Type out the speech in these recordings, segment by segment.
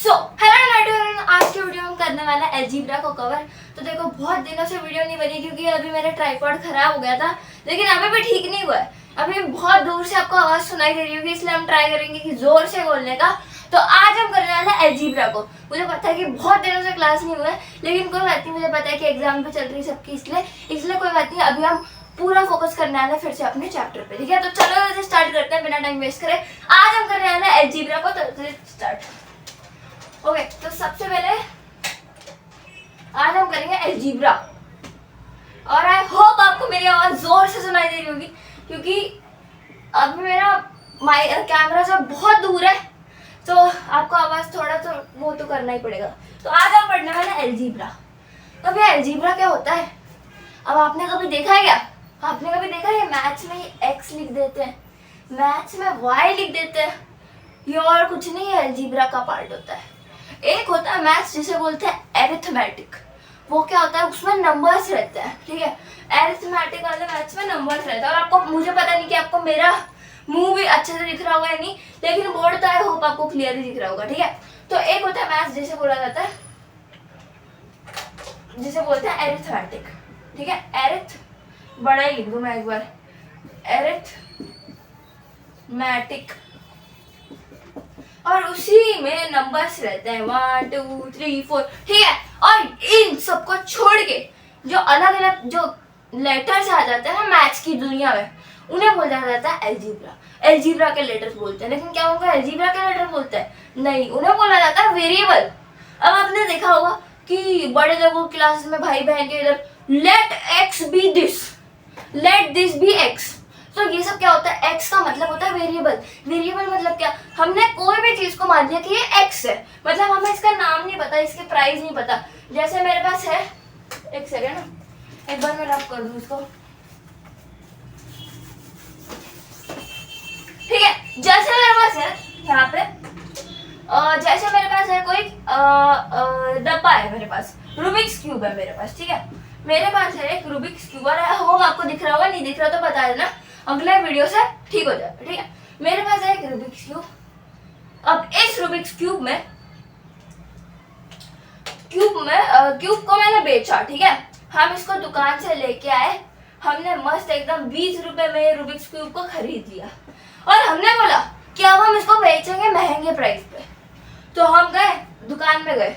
Hello आज की video में करने वाला है अलजेब्रा को कवर। तो देखो बहुत दिनों से वीडियो नहीं बनी क्योंकि अभी मेरा ट्राइपॉड खराब हो गया था, लेकिन अभी भी ठीक नहीं हुआ है। अभी बहुत दूर से आपको आवाज सुनाई दे रही होगी, इसलिए हम ट्राई करेंगे कि जोर से बोलने का। तो आज हम करने वाला है अलजेब्रा को। मुझे पता है कि बहुत दिनों से क्लास नहीं हुआ है, लेकिन कोई बात नहीं, मुझे पता है कि एग्जाम भी चल रही है सबकी, इसलिए कोई बात नहीं। अभी हम पूरा फोकस करने वाला है फिर से अपने चैप्टर पे, ठीक है। तो चलो वैसे स्टार्ट करते हैं बिना टाइम वेस्ट करे। आज हम करने वाला है अलजेब्रा को, तो स्टार्ट। ओके, तो सबसे पहले आज हम करेंगे अलजेब्रा, और आई होप आपको मेरी आवाज जोर से सुनाई दे रही होगी क्योंकि अभी मेरा कैमरा से बहुत दूर है, तो आपको आवाज थोड़ा तो वो तो करना ही पड़ेगा। तो आज हम पढ़ने वाले हैं अलजेब्रा। तो भैया अलजेब्रा क्या होता है? अब आपने कभी देखा है क्या? आपने कभी देखा है मैथ्स में एक्स लिख देते हैं, मैथ्स में वाई लिख देते हैं, ये और कुछ नहीं है, अलजेब्रा का पार्ट होता है। एक होता है मैथ्स जिसे बोलते हैं एरिथमेटिक, वो क्या होता है, उसमें नंबर्स रहते हैं, ठीक है। एरिथमेटिक वाले मैथ्स में नंबर्स रहते हैं। और आपको, मुझे पता नहीं कि आपको मेरा मुंह भी अच्छे से दिख रहा होगा या नहीं, लेकिन बोर्ड तो आई होप आपको क्लियरली दिख रहा होगा, ठीक है। तो एक होता है मैथ्स जिसे बोला जाता है, जिसे बोलते हैं एरिथमेटिक, ठीक है। एरिथ बड़ा ही लिख दूं मैं एक बार, एरिथमेटिक, और उसी में नंबर्स रहते हैं 1 2 3 4, ठीक है। और इन सबको छोड़ के जो अलग अलग जो लेटर्स आ जाते हैं ना मैथ्स की दुनिया में, उन्हें बोला जाता है अलजेब्रा। अलजेब्रा के लेटर्स बोलते हैं, लेकिन क्या उनको अलजेब्रा के लेटर बोलते हैं? नहीं, उन्हें बोला जाता है वेरिएबल। अब आपने देखा होगा कि बड़े लोगों की क्लास में भाई बहन के इधर let x be this, let this be x. तो ये सब क्या होता है? एक्स का मतलब होता है वेरिएबल। वेरिएबल मतलब क्या? हमने कोई भी चीज को मान लिया कि ये एक्स है, मतलब हमें इसका नाम नहीं पता, इसके प्राइस नहीं पता। जैसे मेरे पास है, एक सेकेंड ना, एक बार मैं रब कर दूं इसको, ठीक है। जैसे मेरे पास है यहाँ पे, जैसे मेरे पास है कोई डब्बा है, मेरे पास रूबिक्स क्यूब है मेरे पास, ठीक है। मेरे पास है एक रूबिक्स क्यूब, और होप आपको दिख रहा होगा, नहीं दिख रहा तो बता देना, अगले वीडियो से ठीक हो जाएगा, ठीक है। मेरे पास है एक रूबिक्स क्यूब। अब इस रूबिक्स क्यूब को मैंने बेचा, ठीक है। हम इसको दुकान से लेके आए, हमने मस्त एकदम 20 रुपए में रूबिक्स क्यूब को खरीद लिया, और हमने बोला कि अब हम इसको बेचेंगे महंगे प्राइस पे। तो हम गए दुकान में गए,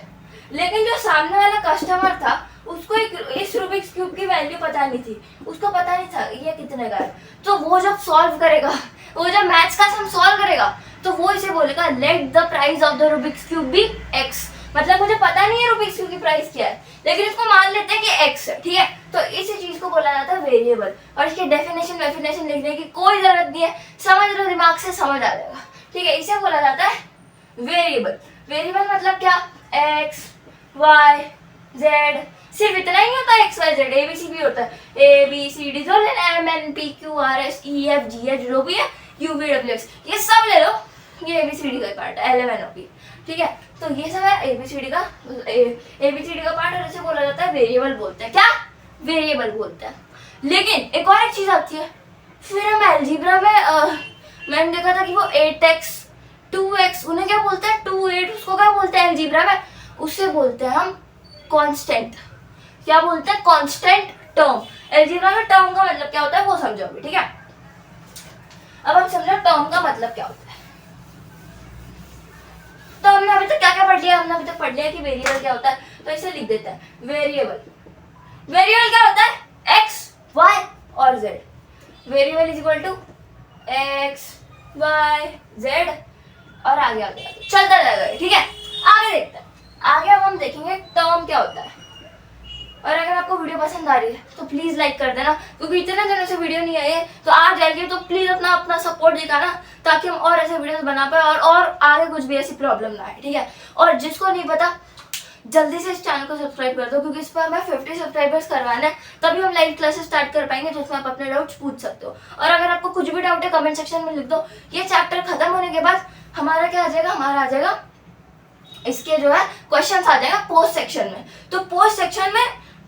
लेकिन जो सामने वाला कस्टमर था उसको इस रूबिक्स क्यूब की वैल्यू पता नहीं थी, उसको पता नहीं था ये कितने का है। तो वो जब सॉल्व करेगा, वो जब मैथ्स का सम सॉल्व करेगा, तो वो इसे बोलेगा let the price of the Rubik's cube be x. मतलब मुझे पता नहीं है रूबिक्स क्यूब की प्राइस क्या है, लेकिन इसको मान लेते हैं कि एक्स है, ठीक है। तो इसी चीज को बोला जाता है वेरिएबल, और इसकी डेफिनेशन लिखने की कोई जरूरत नहीं है, समझ लो, दिमाग से समझ आ जाएगा, ठीक है। इसे बोला जाता है वेरिएबल। वेरिएबल मतलब क्या? एक्स वाई जेड, सिर्फ इतना ही होता है, एक्स वाई जेड, ABCD होता है, ABCD जो MNPQRS EFGH जो भी है, UVWX, ये सब ले लो, ये ABCD का पार्ट है, LMNOP, ठीक है। तो ये सब है ABCD का पार्ट, और इसे बोला जाता है वेरिएबल बोलते हैं। क्या? वेरिएबल बोलते हैं। लेकिन एक और एक चीज आती है, फिर हम अलजेब्रा में मैंने देखा था कि वो 8x 2x, उन्हें क्या बोलते हैं? 2 8, उसको क्या बोलते हैं अलजेब्रा में? उससे बोलते हैं हम कांस्टेंट। क्या बोलते हैं? Constant term. अलजेब्रा में टर्म का मतलब क्या होता है वो समझोगे, ठीक है। अब हम समझो टर्म का मतलब क्या होता है। तो हमने अभी तक क्या क्या पढ़ लिया? हमने अभी तक पढ़ लिया कि वेरिएबल क्या होता है, तो इसे लिख देते हैं वेरिएबल। वेरिएबल क्या होता है? एक्स वाई और z. Variable is equal to x y z, और आगे आगे आगे चलता जाएगा, ठीक है। आगे देखते हैं, आगे अब हम देखेंगे टर्म क्या होता है। और अगर आपको वीडियो पसंद आ रही है तो प्लीज लाइक कर देना, क्योंकि इतने दिनों से वीडियो नहीं आई है, तो आ जाएगी, तो प्लीज अपना सपोर्ट दिखाना, ताकि हम और ऐसे वीडियोस बना पाए, और आगे कुछ भी ऐसी प्रॉब्लम ना आए, ठीक है। और जिसको नहीं पता, जल्दी से इस चैनल को सब्सक्राइब कर दो, क्योंकि इस पर हमें 50 सब्सक्राइबर्स करवाना है, तभी हम लाइव क्लासेस स्टार्ट कर पाएंगे, जिसमें आप अपने डाउट्स पूछ सकते हो। और अगर आपको कुछ भी डाउट है कमेंट सेक्शन में लिख दो। ये चैप्टर खत्म होने के बाद हमारा क्या आ जाएगा? हमारा आ जाएगा इसके जो है क्वेश्चंस आ जाएगा पोस्ट सेक्शन में। तो पोस्ट सेक्शन में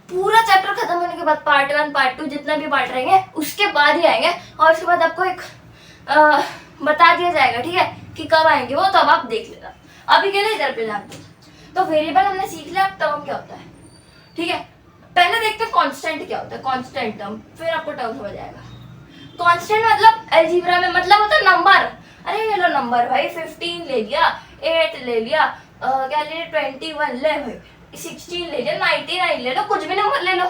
पूरा चैप्टर खत्म होने के बाद पार्ट 1 पार्ट 2 जितना भी पार्ट रहेंगे उसके बाद ही आएंगे, और उसके बाद आपको एक बता दिया जाएगा, ठीक है, कि कब आएंगे वो, तो अब आप देख लेना। अभी के लिए इधर पे ध्यान दो। तो वेरिएबल हमने सीख लिया, अब टर्म क्या होता है, ठीक है। पहले देखते हैं कांस्टेंट क्या होता है, कांस्टेंट टर्म, फिर आपको टर्म समझ आएगा। कांस्टेंट मतलब अलजेब्रा में मतलब होता है नंबर। अरे ये लो नंबर भाई, 15 ले लिया, 8 ले लिया, क्या ले लिया, 21 ले भाई, 16 ले लिया, 99 ले लो, कुछ भी नंबर ले लो,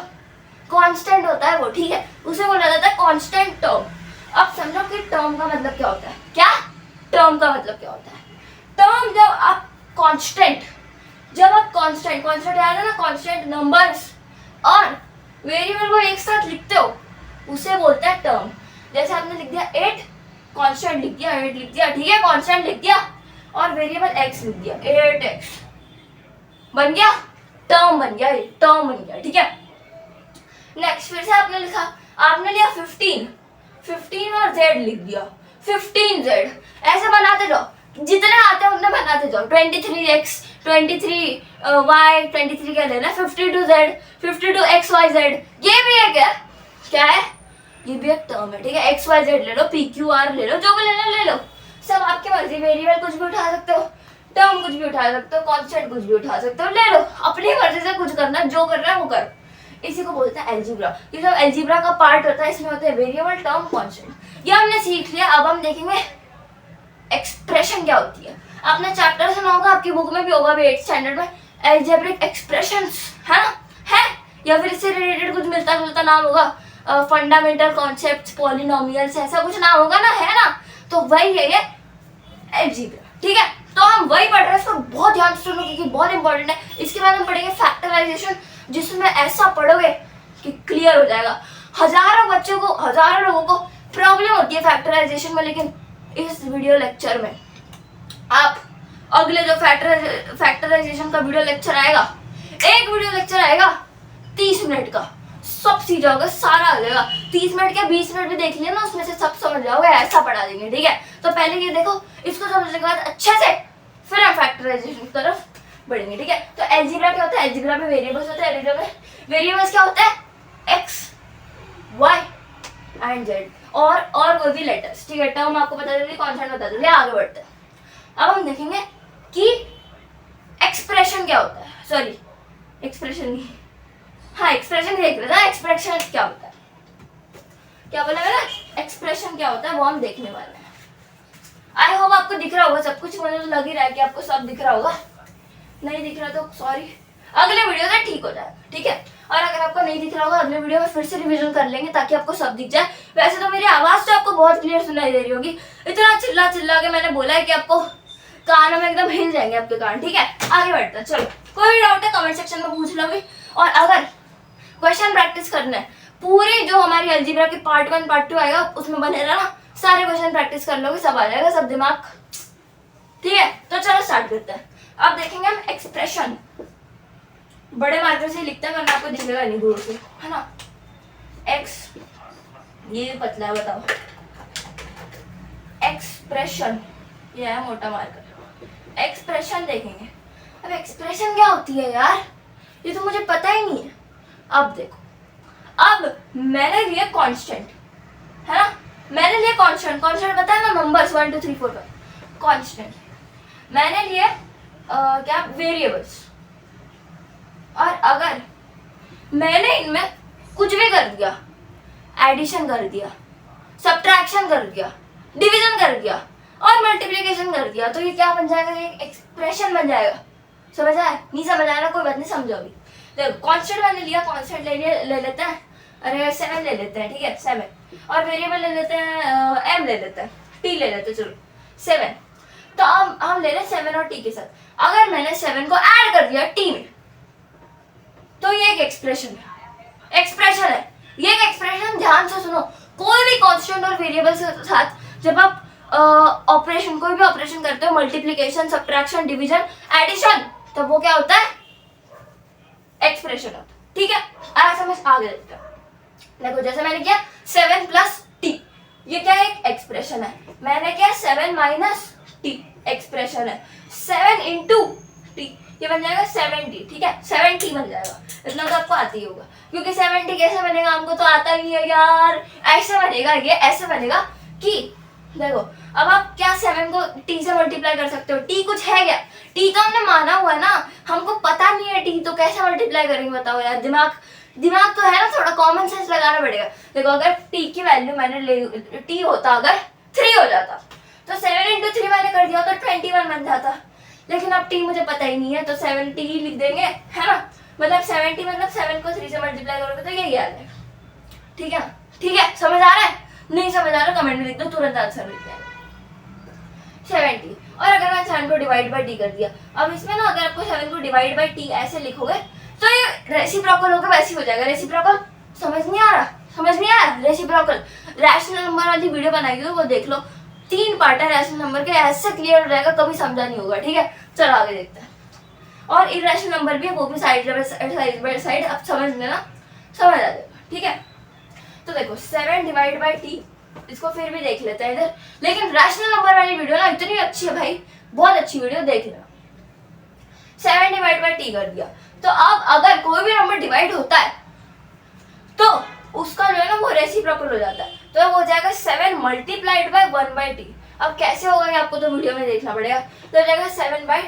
कांस्टेंट होता है वो, ठीक है। उसे बोला जाता है कांस्टेंट टर्म। अब समझो कि टर्म का मतलब क्या होता है। क्या टर्म का मतलब क्या होता है? टर्म जब आप कांस्टेंट कांस्टेंट याद है ना, कांस्टेंट नंबर्स और वेरिएबल को एक साथ लिखते हो, उसे बोलते हैं टर्म। जैसे आपने लिख दिया 8, कांस्टेंट लिख दिया 8 लिख दिया, ठीक है, कांस्टेंट लिख दिया और वेरिएबल x लिख दिया, 8x बन गया, टर्म बन गया, ये टर्म बन गया, ठीक है। नेक्स्ट फिर से आपने लिखा, आपने लिया 15 और z लिख दिया, 15z, ऐसे बनाते जाओ, जितने आते हैं उतने बनाते जाओ, 23x, 23y, 23 क्या लेना, 52z, 52xyz, ये भी है क्या है, ये भी एक टर्म है, ठीक है। xyz ले लो, pqr ले लो, जो भी लेना ले लो, सब आपकी मर्जी। वेरिएबल कुछ भी उठा सकते हो, टर्म कुछ भी उठा सकते हो, कांस्टेंट कुछ भी उठा सकते हो, ले लो, अपनी मर्जी से कुछ करना, जो कर रहा है वो कर। इसी को बोलते हैं अलजेब्रा। ये सब अलजेब्रा का पार्ट होता है, इसमें होते हैं वेरिएबल, टर्म, कांस्टेंट। ये हमने सीख लिया। अब हम देखेंगे एक्सप्रेशन क्या होती है। आपने चैप्टर सुना होगा, आपकी बुक में भी होगा, 8th स्टैंडर्ड में, अलजेब्रिक एक्सप्रेशंस, है ना, है, या फिर इससे रिलेटेड कुछ मिलता जुलता नाम होगा, फंडामेंटल कॉन्सेप्ट्स, पॉलिनोमियल्स, ऐसा कुछ नाम होगा ना, है ना, तो वही है ये अलजेब्रा, ठीक है। तो हम वही पढ़ रहे हैं, इसको बहुत ध्यान से सुनो क्योंकि बहुत इंपॉर्टेंट है। इसके बाद हम पढ़ेंगे फैक्टराइजेशन, जिसमें ऐसा पढ़ोगे कि क्लियर हो जाएगा। हजारों लोगों को प्रॉब्लम होती है फैक्टराइजेशन में, लेकिन इस वीडियो लेक्चर में आप अगले जो फैक्टराइजेशन का वीडियो लेक्चर आएगा, एक वीडियो लेक्चर आएगा 30 मिनट का, सब सीख जाओगे, सारा आ जाएगा। 30 मिनट क्या 20 मिनट भी देख लिया ना, उसमें से सब समझ जाओगे, ऐसा पढ़ा देंगे, ठीक है। तो पहले ये देखो, इसको समझने के बाद अच्छे से फिर हम फैक्टराइजेशन की तरफ बढ़ेंगे, ठीक है। तो अलजेब्रा क्या होता है, अलजेब्रा में वेरिएबल्स होते हैं, अलजेब्रा में वेरिएबल्स क्या होता है, x, y एंड z, और कोई भी लेटर्स, ठीक है। टर्म आपको बता देंगे, कांस्टेंट बता देंगे, आगे बढ़ते हैं। अब हम देखेंगे कि एक्सप्रेशन क्या होता है, सॉरी एक्सप्रेशन नहीं, हाँ एक्सप्रेशन देख रहे थे, एक्सप्रेशन क्या होता है, क्या बोला मैंने, एक्सप्रेशन क्या होता है वो हम देखने वाले हैं। आई होप आपको दिख रहा होगा सब कुछ, मुझे तो लग ही रहा है कि आपको सब दिख रहा होगा, नहीं दिख रहा तो सॉरी, अगले वीडियो से ठीक हो जाएगा, ठीक है। और अगर आपको नहीं दिख रहा होगा, अगले वीडियो में फिर से रिवीजन कर लेंगे ताकि आपको सब दिख जाए। वैसे तो मेरी आवाज तो आपको बहुत क्लियर सुनाई दे रही होगी, इतना चिल्ला के मैंने बोला है कि आपको कानों में एकदम हिल जाएंगे आपके कान, ठीक है। आगे बढ़ते हैं, चलो कोई भी डाउट है कमेंट सेक्शन में पूछ लो भी। और अगर क्वेश्चन प्रैक्टिस करना है, पूरी जो हमारी अलजेब्रा की पार्ट 1 पार्ट 2 आएगा उसमें बने रहना, सारे क्वेश्चन प्रैक्टिस कर लोगे, सब आ जाएगा, सब दिमाग, ठीक है। तो चलो स्टार्ट करते हैं। अब देखेंगे हम एक्सप्रेशन, बड़े मार्कर से लिखते हैं वरना आपको दिखेगा नहीं दूर से, है ना। एक्स, ये पतला है, बताओ, एक्सप्रेशन, ये है मोटा मार्कर, एक्सप्रेशन देखेंगे। अब एक्सप्रेशन क्या होती है यार, ये तो मुझे पता ही नहीं है। अब देखो, अब मैंने लिया कांस्टेंट, है ना, मैंने लिया कांस्टेंट पता है ना, नंबर्स 1 2 3 4 5, कांस्टेंट। मैंने लिए क्या, वेरिएबल्स, और अगर मैंने इनमें कुछ भी कर दिया, एडिशन कर दिया, सब्ट्रैक्शन कर दिया, डिवीजन कर दिया और मल्टीप्लिकेशन कर दिया, तो ये क्या बन जाएगा, ये एक्सप्रेशन बन जाएगा। समझ आया, नहीं समझ आया ना, कोई बात नहीं, समझो अभी। देखो कांस्टेंट मैंने लिया, कांस्टेंट ले लेते हैं, अरे 7 ले लेते हैं, ठीक है 7, और वेरिएबल ले लेते हैं, m ले लेते हैं, t ले लेते हैं, चलो 7। तो हम ले रहे हैं 7 और t के साथ। अगर मैंने 7 को ऐड कर दिया t में, तो ये एक एक्सप्रेशन है, ये एक एक्सप्रेशन। ध्यान से सुनो, कोई भी कांस्टेंट और वेरिएबल के साथ जब आप ऑपरेशन, कोई भी ऑपरेशन करते हो, मल्टीप्लिकेशन, सब्ट्रैक्शन, डिवीजन, एडिशन, तो वो क्या होता है, एक्सप्रेशन होता है, ठीक है। आगे समझ, आगे देखते हैं। देखो जैसे मैंने किया 7 प्लस t, ये क्या है, एक एक्सप्रेशन है। मैंने किया 7 माइनस t, एक्सप्रेशन है। 7 इंटू t, ये बन जाएगा 70, ठीक है, 70 बन जाएगा। इतना तो आपको आती ही होगा, क्योंकि 70 कैसे बनेगा हमको तो आता ही है यार, ऐसे बनेगा, ये ऐसे बनेगा कि देखो अब आप क्या 7 को t से मल्टीप्लाई कर सकते हो? t कुछ है क्या? t का हमने माना हुआ है ना, हमको पता नहीं है t, तो कैसे मल्टीप्लाई करेंगे बताओ यार। दिमाग तो है ना, थोड़ा कॉमन सेंस लगाना पड़ेगा। देखो अगर t की वैल्यू मैंने ले, t होता अगर 3 हो जाता, तो 7 × 3 मैंने कर दिया तो 21 बन जाता। लेकिन अब t मुझे पता ही नहीं है, तो 7t लिख देंगे, है ना। मतलब 70 मतलब 7 को 3 से मल्टीप्लाई करोगे तो यही आ जाएगा। ठीक है ना? ठीक है, समझ आ रहा है? नहीं समझ आ रहा कमेंट में लिख दो, तुरंत आंसर मिल जाएगा 70। और अगर मैं 7 को डिवाइड बाय t कर दिया, अब इसमें ना अगर आपको 7 को डिवाइड बाय t ऐसे लिखोगे तो ये रेसिप्रोकल होकर वैसे हो जाएगा। रेसिप्रोकल समझ नहीं आ रहा? समझ नहीं आया? रेसिप्रोकल रैशनल नंबर वाली वीडियो बनाई हुई, वो देख लो, 3 पार्ट है रैशनल नंबर के, ऐसे क्लियर हो जाएगा, कभी समझा नहीं होगा। ठीक है, चलो आगे देखते हैं। और इरेशनल नंबर भी है, वो भी साइड बाय साइड अब समझ लेना, समझ आ जाएगा। ठीक है, तो देखो 7 डिवाइड बाय t, इसको फिर भी देख लेते हैं इधर। लेकिन रैशनल नंबर वाली वीडियो ना इतनी अच्छी है भाई, बहुत अच्छी वीडियो, देख लेना। 7 डिवाइड बाय t कर दिया, तो अब अगर कोई भी नंबर डिवाइड होता है तो उसका जो है ना वो रेसिप्रोकल हो जाता है, तो वो हो जाएगा 7 मल्टीप्लाइड बाय 1/t। अब कैसे होगा ये आपको तो वीडियो में देखना पड़ेगा। तो हो जाएगा 7/t,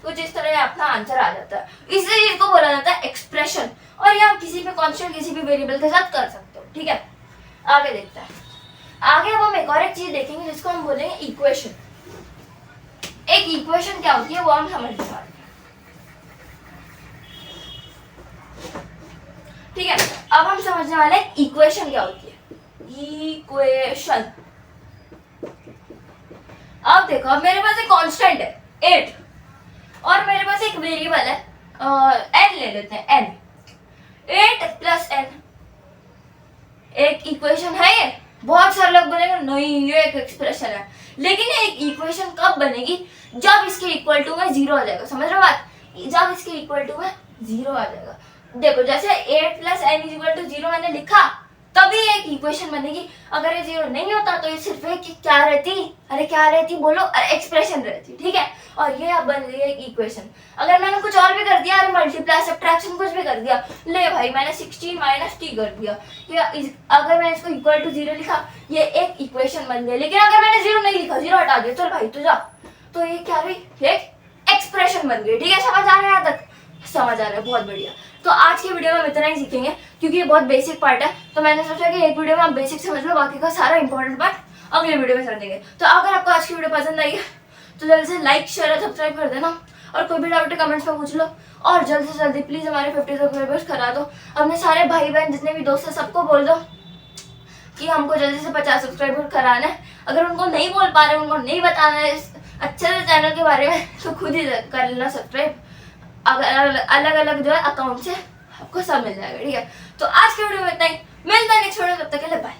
कुछ इस तरह आपका आंसर आ जाता है। इसलिए इसको बोला जाता है एक्सप्रेशन, और ये आप किसी भी कांस्टेंट किसी भी वेरिएबल के साथ कर सकते हो। ठीक है, आगे देखते हैं। आगे अब हम एक और एक चीज देखेंगे जिसको हम बोलेंगे इक्वेशन। एक इक्वेशन क्या होती है वो हम समझने वाले हैं। ठीक है, अब हम समझने वाले हैं इक्वेशन क्या होती है। इक्वेशन, अब देखो, अब मेरे पास एक कांस्टेंट है 8 और मेरे पास एक वेरिएबल है n, ले लेते हैं n। 8 + n एक इक्वेशन है। ये बहुत सारे लोग बोलेंगे नहीं ये एक एक्सप्रेशन है, लेकिन ये एक इक्वेशन कब बनेगी? जब इसके इक्वल टू में 0 आ जाएगा। समझ रहे हो बात? जब इसके इक्वल टू में 0 आ जाएगा। देखो जैसे 8 + n = 0 मैंने लिखा, तभी एक इक्वेशन बनेगी। अगर ये 0 नहीं होता तो ये सिर्फ एक क्या रहती? अरे क्या रहती बोलो? अरे एक्सप्रेशन रहती। ठीक है, और ये अब बन गई एक इक्वेशन। अगर मैंने कुछ और भी कर दिया, अरे मल्टीप्लाई सब्ट्रैक्शन कुछ भी कर दिया, ले भाई मैंने 16 - t कर दिया, ये अगर मैंने इसको इक्वल टू 0 लिखा, ये एक इक्वेशन बन गई। लेकिन अगर मैंने 0 नहीं लिखा, 0 हटा दिया, चल भाई तू जा, तो ये क्या रही? एक एक्सप्रेशन बन गई। ठीक है, समझ आ रहा है? यहाँ तक समझ आ रहा है? बहुत बढ़िया। तो आज की वीडियो में हम इतना ही सीखेंगे, क्योंकि ये बहुत बेसिक पार्ट है, तो मैंने सोचा कि एक वीडियो में आप बेसिक समझ लो, बाकी का सारा इंपॉर्टेंट पार्ट अगले वीडियो में समझेंगे। तो अगर आपको आज की वीडियो पसंद आई है तो जल्दी से लाइक, शेयर और सब्सक्राइब कर देना, और कोई भी डाउट है कमेंट्स में पूछ लो, और जल्दी से जल्दी प्लीज हमारे 50 सब्सक्राइबर्स करा दो। अपने सारे भाई बहन जितने भी दोस्त हैं सबको बोल दो कि हमको जल्दी से 50 सब्सक्राइबर कराना है। अगर उनको नहीं बोल पा रहे, उनको नहीं बताना है अच्छे से चैनल के बारे में, तो खुद ही कर लेना सब्सक्राइब। अगर अलग अलग जो है अकाउंट से आपको सब मिल जाएगा। ठीक है, तो आज के वीडियो में इतना ही, मिलता है नेक्स्ट वीडियो, तब तक के लिए बाय।